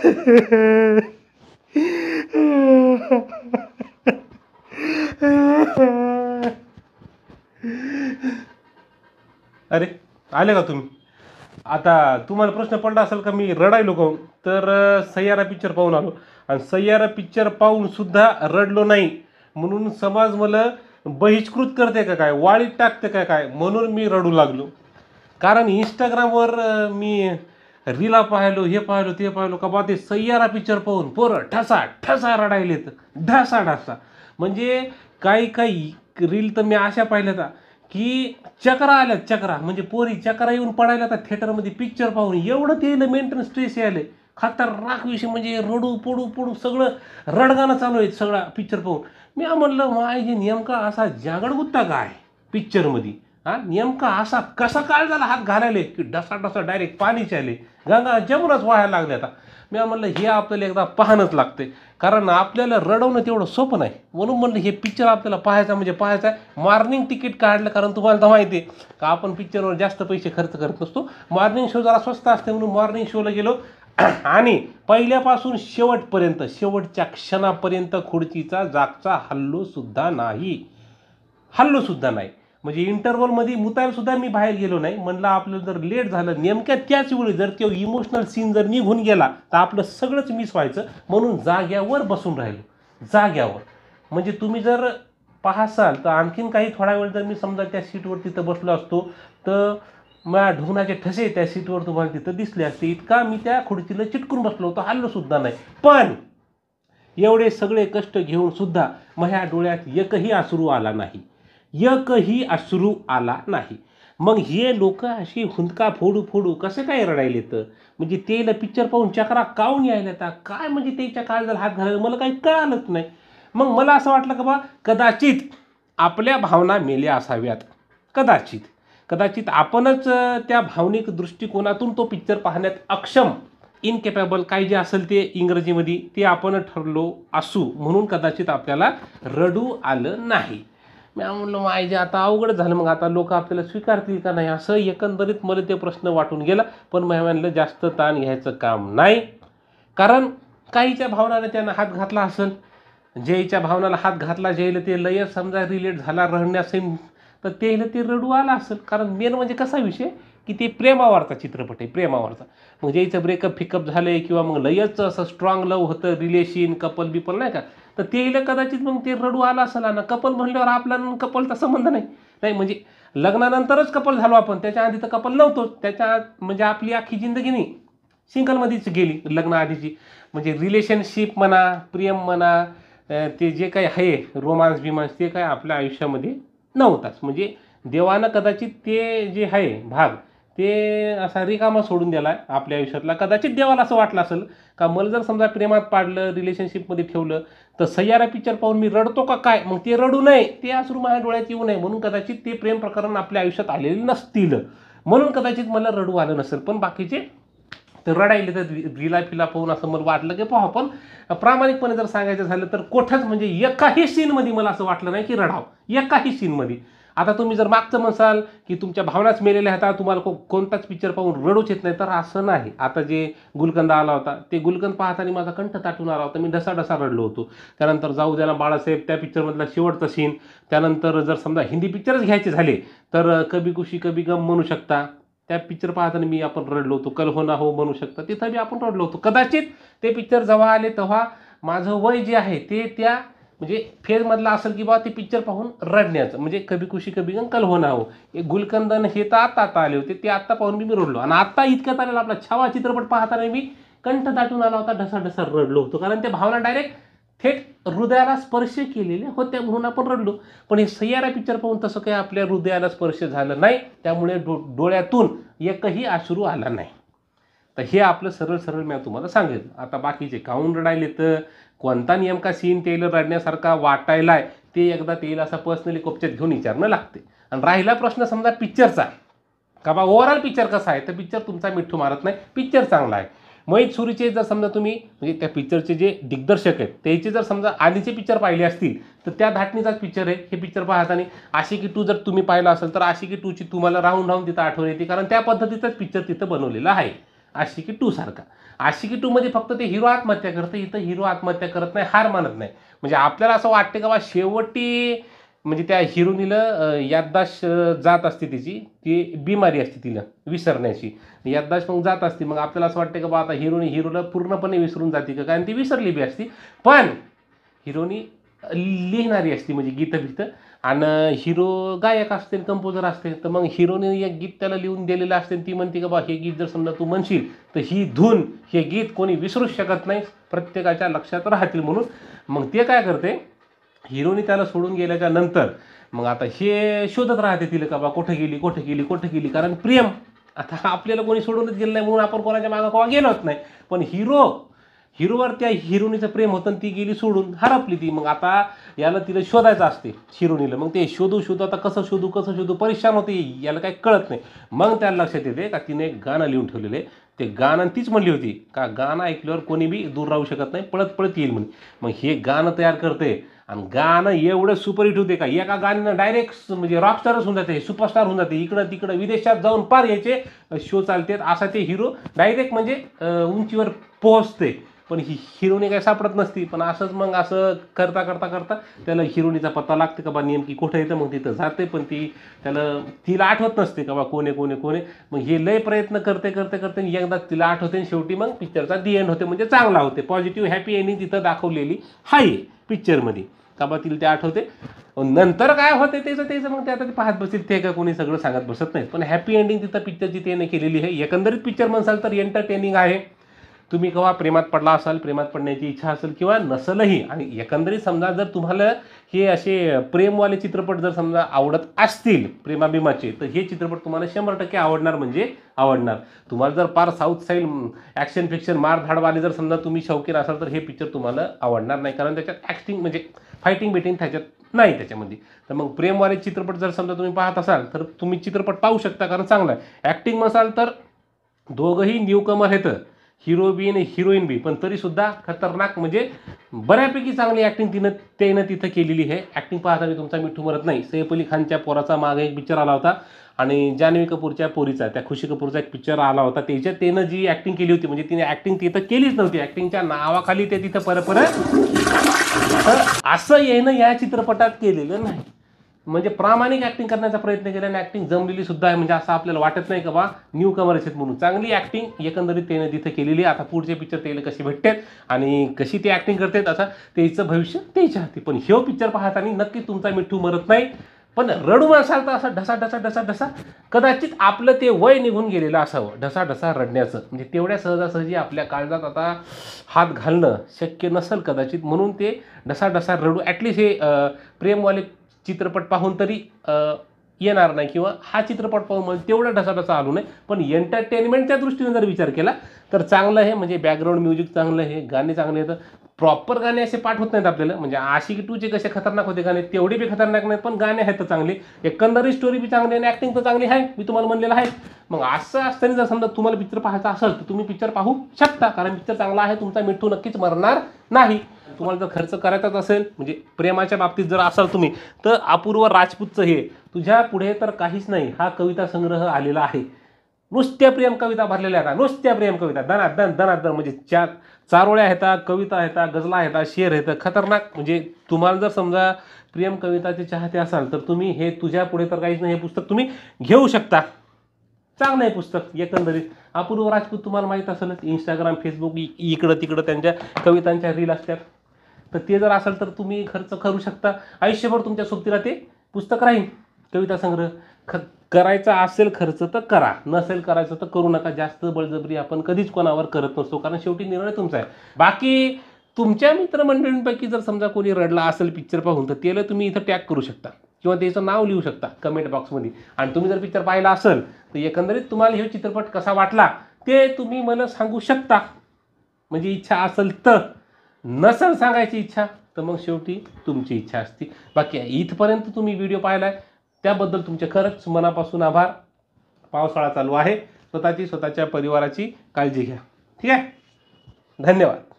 अरे आले का तुम्ही? आता तुम्हाला प्रश्न पडला असेल का मी रडायलो का? तर सैयारा पिक्चर पाहून आलो आणि सैयारा पिक्चर पाहून सुद्धा रडलो नाही म्हणून समाज मला बहिष्कृत करते का काय, वाळीत टाकते का काय, म्हणून मी रडू लागलो. कारण इंस्टाग्रामवर मी रीला पाहिलो, हे पाहिलो, ते पाहिलो का बा ते सैयारा पिक्चर पाहून पोरं ठसा ठसा रडायलेत, ढासा ढासा. म्हणजे काही काही रील तर मी अशा पाहिल्या का की चक्रा आल्या, चक्रा म्हणजे पोरी चक्रा येऊन पडायला तर थिएटरमध्ये पिक्चर पाहून एवढं ते मेंटेन स्ट्रेस यायले खतरनाक विषय. म्हणजे रडू पडू पडू सगळं रडगाणं चालू आहे सगळा पिक्चर पाहून. मी म्हणलं माझे नेमका असा जागड गुत्ता काय पिक्चरमध्ये, हा नेमका असा कसा काय झाला हात घालायले की डसा डसा डायरेक्ट पाणीचे आले, गंगा जमुनाच व्हायला लागले. आता मी म्हणलं हे आपल्याला एकदा पाहणंच लागते, कारण आपल्याला रडवणं तेवढं सोपं नाही. म्हणून म्हणलं हे पिक्चर आपल्याला पाहायचा म्हणजे पाहायचा आहे. मॉर्निंग तिकीट काढलं, कारण तुम्हाला तर माहिती आहे का आपण पिक्चरवर जास्त पैसे खर्च करत नसतो. मॉर्निंग शो जरा स्वस्त असते म्हणून मॉर्निंग शोला गेलो आणि पहिल्यापासून शेवटपर्यंत शेवटच्या क्षणापर्यंत खुर्चीचा जागचा हल्लो सुद्धा नाही, हल्लो सुद्धा नाही. म्हणजे इंटरव्हलमध्ये मुतायला सुद्धा मी बाहेर गेलो नाही. म्हणलं आपलं जर लेट झालं नेमक्या त्याच वेळी जर तो इमोशनल सीन जर निघून गेला तर आपलं सगळंच मिस व्हायचं, म्हणून जाग्यावर बसून राहिलो, जाग्यावर. म्हणजे तुम्ही जर पाहासाल तर आणखीन काही थोडा वेळ जर मी समजा त्या सीटवर तिथं बसलो असतो तर माझ्या ढुंगणाचे ठसे त्या सीटवर तुम्हाला तिथं दिसले असते. इतका मी त्या खुर्चीला चिटकून बसलो होतो, हल्लो सुद्धा नाही. पण एवढे सगळे कष्ट घेऊन सुद्धा माझ्या डोळ्यात एकही अश्रू आला नाही, एकही अश्रू आला नाही. मग हे लोक अशी हुंदका फोडू फोडू कसे काय रडायले तर, म्हणजे तेला पिक्चर पाहून चक्रा काऊन यायला तर काय, म्हणजे त्याच्या काळजाला हात घालायला मला काही कळालंच नाही. मग मला असं वाटलं का बा कदाचित आपल्या भावना मेल्या असाव्यात, कदाचित कदाचित आपणच त्या भावनिक दृष्टिकोनातून तो पिक्चर पाहण्यात अक्षम, इनकेपेबल काय जे असेल ते इंग्रजीमध्ये ते आपण ठरलो असू, म्हणून कदाचित आपल्याला रडू आलं नाही. मी म्हणलं माहिती आता अवघड झालं, मग आता लोक आपल्याला स्वीकारतील का नाही असं एकंदरीत मला ते प्रश्न वाटून गेला. पण मी म्हणलं जास्त ताण घ्यायचं काम नाही, कारण काहीच्या भावनाने त्यांना हात घातला असेल, जयच्या भावनाला हात घातला, जयला ते लय समजा रिलेट झाला रडण्यासेन तर त्याला ते रडू आला असेल. कारण मेन म्हणजे कसा विषय की ते प्रेमावरचा चित्रपट आहे, प्रेमावरचा. मग ज्याचं ब्रेकअप फिकअप झालंय किंवा मग लयच असं स्ट्रॉंग लव होतं, रिलेशन कपल बिपल नाही का, तर तेला कदाचित मग ते रडू आला असेल. ना कपल म्हणल्यावर आपला कपलचा संबंध नाही, नाही म्हणजे लग्नानंतरच कपल झालो आपण, त्याच्या आधी तर कपल नव्हतोच. त्याच्या म्हणजे आपली अख्खी जिंदगी नाही सिंगलमध्येच गेली लग्न आधीची. म्हणजे रिलेशनशिप म्हणा, प्रेम म्हणा, ते जे काही आहे रोमांस बिमांस ते काय आपल्या आयुष्यामध्ये नव्हताच. म्हणजे देवानं कदाचित ते जे आहे भाग ते असा रिकामा सोडून दिला आहे आपल्या आयुष्यातला. कदाचित देवाला असं वाटलं असेल का मला जर समजा प्रेमात पाडलं, रिलेशनशिपमध्ये ठेवलं तर सैयारा पिक्चर पाहून मी रडतो का काय, मग ते रडू नये, ते अश्रू माझ्या डोळ्यात येऊ नये, म्हणून कदाचित ते प्रेम प्रकरण आपल्या आयुष्यात आलेले नसतील, म्हणून कदाचित मला रडू आलं नसेल. पण बाकीचे तर रडायले तर रीला फिला पाहून असं मला वाटलं की पाहा. पण प्रामाणिकपणे जर सांगायचं झालं तर कोठंच म्हणजे एकाही सीनमध्ये मला असं वाटलं नाही की रडावं, एकाही सीनमध्ये. आता तुम्ही जर मागचं म्हणसाल की तुमच्या भावनाच मेलेल्या आहेत, तुम्हाला कोणताच पिक्चर पाहून रडूच येत नाही, तर असं नाही. आता जे गुलकंद आला होता ते गुलकंद पाहताना माझा कंठ ताटून आला होता, मी ढसा रडलो होतो. त्यानंतर जाऊ द्याला बाळासाहेब त्या पिक्चरमधला शेवटचा सीन. त्यानंतर जर समजा हिंदी पिक्चरच घ्यायचे झाले तर कभी खुशी कभी गम म्हणू शकता, त्या पिक्चर पाहताना मी आपण रडलो होतो. कल हो ना हो म्हणू शकता, तिथं बी आपण रडलो होतो. कदाचित ते पिक्चर जेव्हा आले तेव्हा माझं वय जे आहे ते त्या म्हणजे फेजमधला असेल की बा ते पिक्चर पाहून रडण्याचं, म्हणजे कभी खुशी कभी गम, कल हो ना हो. एक गुलकंदन हे तर आता आले होते, ते आत्ता पाहून मी रडलो. आणि आत्ता इतक्यात आलेला आपला छावा चित्रपट पाहताना मी कंठ दाटून आला होता, ढसा रडलो होतो. कारण त्या भावना डायरेक्ट थेट हृदयाला स्पर्श केलेल्या होत्या म्हणून आपण रडलो. पण हे सैयारा पिक्चर पाहून तसं काही आपल्या हृदयाला स्पर्श झालं नाही, त्यामुळे डोळ्यातून एकही अश्रू आला नाही. तर हे आपलं सरळ मी तुम्हाला सांगेल. आता बाकीचे काऊन रडायले तर कोणता नेमका सीन त्याला रडण्यासारखा वाटायलाय ते एकदा त्याला असं पर्सनली कोपच्यात घेऊन विचारणं लागते. आणि राहिला प्रश्न समजा पिक्चरचा का बा ओव्हरऑल पिक्चर कसा आहे, तर पिक्चर तुमचा मिठू मारत नाही, पिक्चर चांगला आहे. मोहित सुरीचे जर समजा तुम्ही म्हणजे त्या पिक्चरचे जे दिग्दर्शक आहेत त्याचे जर समजा आधीचे पिक्चर पाहिले असतील तर त्या धाटणीचाच पिक्चर आहे हे पिक्चर पाहताना. आशिकी 2 जर तुम्ही पाहिला असेल तर आशिकी 2ची तुम्हाला राहून तिथं आठवण येते, कारण त्या पद्धतीचाच पिक्चर तिथं बनवलेला आहे. आशिकी 2 सारखा. आशिकी 2 मध्ये फक्त ते हिरो आत्महत्या करतं, इथं हिरो आत्महत्या करत नाही, हार मानत नाही. म्हणजे आपल्याला असं वाटतं का बा शेवटी म्हणजे त्या हिरोनीला याददाश्त जात असते तिची, ती बिमारी असते तिला विसरण्याची, याददाश्त मग जात असते. मग आपल्याला असं वाटतं का बा आता हिरोला पूर्णपणे विसरून जाते का, कारण ती विसरली बी असती. पण हिरोनी लिहिणारी असते म्हणजे गीतं आणि हिरो गायक असते, कंपोजर असते. तर मग हिरोने एक गीत त्याला लिहून दिलेलं असते, ती म्हणते का बा हे गीत जर समजा तू म्हणशील तर ही धून हे गीत कोणी विसरूच शकत नाही, प्रत्येकाच्या लक्षात राहतील म्हणून. मग ते काय करते, हिरोनी त्याला सोडून गेल्याच्या नंतर मग आता हे शोधत राहते तिला का बा कुठे गेली, कारण प्रेम. आता आपल्याला कोणी सोडूनच गेलं नाही म्हणून आपण कोणाच्या मागं केव्हा गेलोच नाही. पण हिरोवर त्या हिरोनीचं प्रेम होतं आणि ती गेली सोडून, हरपली ती. मग आता याला तिला शोधायचं असते हिरोनीला. मग ते शोधू आता कसं शोधू परेशान होते, याला काही कळत नाही. मग त्याला लक्षात येते का तिने एक गाणं लिहून ठेवलेलं आहे. ते गाणं तीच म्हणली होती का गाणं ऐकल्यावर कोणी बी दूर राहू शकत नाही, पळत येईल म्हणून. मग हे गाणं तयार करते आणि गाणं एवढं सुपरहिट होते का एका गाण्यानं डायरेक्ट म्हणजे रॉकस्टारच होऊन जाते, सुपरस्टार होऊन जाते. इकडं तिकडं विदेशात जाऊन पार यायचे शो चालतात. असा ते हिरो डायरेक्ट म्हणजे उंचीवर पोहोचते. पण ही हिरोनी काय सापडत नसती. पण असंच मग असं करता त्याला हिरोनीचा पत्ता लागते का बा नेमकी कुठं येतं. मग तिथं जाते, पण तिला आठवत नसते का बा कोण आहे. मग हे लय प्रयत्न करते एकदा तिला आठवते आणि शेवटी मग पिक्चरचा दी एंड होते, म्हणजे चांगला होते. पॉझिटिव्ह हॅपी एंडिंग तिथं दाखवलेली आहे पिक्चरमध्ये का बा तिला ते आठवते. नंतर काय होते त्याचं मग ते आता ते पाहत बसतील, ते का कोणी सगळं सांगत बसत नाही. पण हॅपी एंडिंग तिथं पिक्चरची त्याने केलेली आहे. एकंदरीत पिक्चर म्हणसाल तर एंटरटेनिंग आहे. तुम्ही केव्हा प्रेमात पडला असाल, प्रेमात पडण्याची इच्छा असेल किंवा नसलही, आणि एकंदरीत समजा जर तुम्हाला हे असे प्रेमवाले चित्रपट जर समजा आवडत असतील प्रेमाभिमाचे, तर हे चित्रपट तुम्हाला 100% आवडणार म्हणजे आवडणार. तुम्हाला जर पार साऊथ साईड ॲक्शन फिक्शन मारधाडवाले जर समजा तुम्ही शौकीन असाल तर हे पिक्चर तुम्हाला आवडणार नाही, कारण त्याच्यात ॲक्टिंग म्हणजे फायटिंग बिटिंग त्याच्यात नाही त्याच्यामध्ये. तर मग प्रेमवाले चित्रपट जर समजा तुम्ही पाहत असाल तर तुम्ही चित्रपट पाहू शकता, कारण चांगला आहे. ॲक्टिंग नसाल तर दोघंही न्यूकमर आहेत, हिरो बी आणि हिरोईन बी, पण तरीसुद्धा खतरनाक म्हणजे बऱ्यापैकी चांगली ॲक्टिंग त्यानं तिथं केलेली आहे. ॲक्टिंग पाहताना तुमचा मिठू मरत नाही. सैफ अली खानच्या पोराचा मागे एक पिक्चर आला होता आणि जान्हवी कपूरच्या पोरीचा, त्या खुशी कपूरचा एक पिक्चर आला होता. त्याच्यात त्यानं जी ॲक्टिंग केली होती म्हणजे तिने ॲक्टिंग तिथं केलीच नव्हती, ॲक्टिंगच्या नावाखाली ते तिथं तर असं येणं या चित्रपटात केलेलं नाही. म्हणजे प्रामाणिक ॲक्टिंग करण्याचा प्रयत्न केला आणि ॲक्टिंग जमलेली सुद्धा आहे. म्हणजे असं आपल्याला वाटत नाही का बा न्यू कमर्स आहेत म्हणून. चांगली ॲक्टिंग एकंदरीत त्याने तिथं केलेली आहे. आता पुढचे पिक्चर त्याला कशी भेटतात आणि कशी ते ॲक्टिंग करतात असं त्याचं भविष्य त्याच्या हाती. पण ह्यो पिक्चर पाहताना नक्की तुमचा मिठू मरत नाही. पण रडू असाल तर असं ढसा कदाचित आपलं ते वय निघून गेलेलं असावं ढसा रडण्याचं. म्हणजे तेवढ्या सहजासहजी आपल्या काळजात आता हात घालणं शक्य नसेल कदाचित, म्हणून ते ढसा रडू. ॲटलिस्ट हे प्रेमवाले चित्रपट पाहून तरी येणार नाही, किंवा हा चित्रपट पाहून म्हणजे तेवढा ढसा आलो नाही. पण एंटरटेनमेंटच्या दृष्टीने जर विचार केला तर चांगलं आहे. म्हणजे बॅकग्राऊंड म्युझिक चांगलं आहे, गाणे चांगले आहेत. प्रॉपर गाणे असे पाठ होत नाहीत आपल्याला. म्हणजे आशिकी 2चे कसे खतरनाक होते गाणे, तेवढे बी खतरनाक नाहीत, पण गाणे आहेत तर चांगले. एकंदरीत स्टोरी बी चांगली आणि ॲक्टिंग तर चांगली आहे, मी तुम्हाला म्हणलेलं आहे. मग असं असताना जर समजा तुम्हाला पिक्चर पाहायचा असेल तर तुम्ही पिक्चर पाहू शकता, कारण पिक्चर चांगला आहे. तुमचा मिठू नक्कीच मरणार नाही. तुम्हाला जर खर्च करायचाच असेल म्हणजे प्रेमाच्या बाबतीत जर असाल तुम्ही, तर अपूर्व राजपूतचं हे तुझ्या पुढे तर काहीच नाही हा कविता संग्रह आलेला आहे. नुसत्या प्रेम कविता भरलेल्या आहेत, नुसत्या प्रेम कविता दनादन म्हणजे चारोळ्या आहेत, कविता आहेत, गजला आहेत, शेर आहेत, खतरनाक. म्हणजे तुम्हाला जर समजा प्रेम कविताचे चाहते असाल तर तुम्ही हे तुझ्या पुढे तर काहीच नाही हे पुस्तक तुम्ही घेऊ शकता. चांगलं आहे पुस्तक एकंदरीत. अपूर्व राजपूत तुम्हाला माहीत असेलच, इंस्टाग्राम फेसबुक इकडं तिकडं त्यांच्या कवितांच्या रील असतात. तर ते जर असेल तर तुम्ही खर्च करू शकता. आयुष्यभर तुमच्या सोबतीला ते पुस्तक राहील. कविता संग्रह करायचा असेल खर्च तर करा, नसेल करायचं तर करू नका. जास्त बळजबरी आपण कधीच कोणावर करत नसतो, कारण शेवटी निर्णय तुमचा आहे. बाकी तुमच्या मित्रमंडळींपैकी जर समजा कोणी रडला असेल पिक्चर पाहून तर त्याला तुम्ही इथं टॅग करू शकता किंवा त्याचं नाव लिहू शकता कमेंट बॉक्समध्ये. आणि तुम्ही जर पिक्चर पाहिला असेल तर एकंदरीत तुम्हाला हे चित्रपट कसा वाटला ते तुम्ही मला सांगू शकता. म्हणजे इच्छा असेल तर, नसेल सांगायची इच्छा तर मग शेवटी तुमची इच्छा असते. बाकी इथपर्यंत तुम्ही व्हिडिओ पाहिला आहे त्याबद्दल तुमचे खरंच मनापासून आभार. पावसाळा चालू आहे, स्वतःच्या परिवाराची काळजी घ्या. ठीक आहे, धन्यवाद.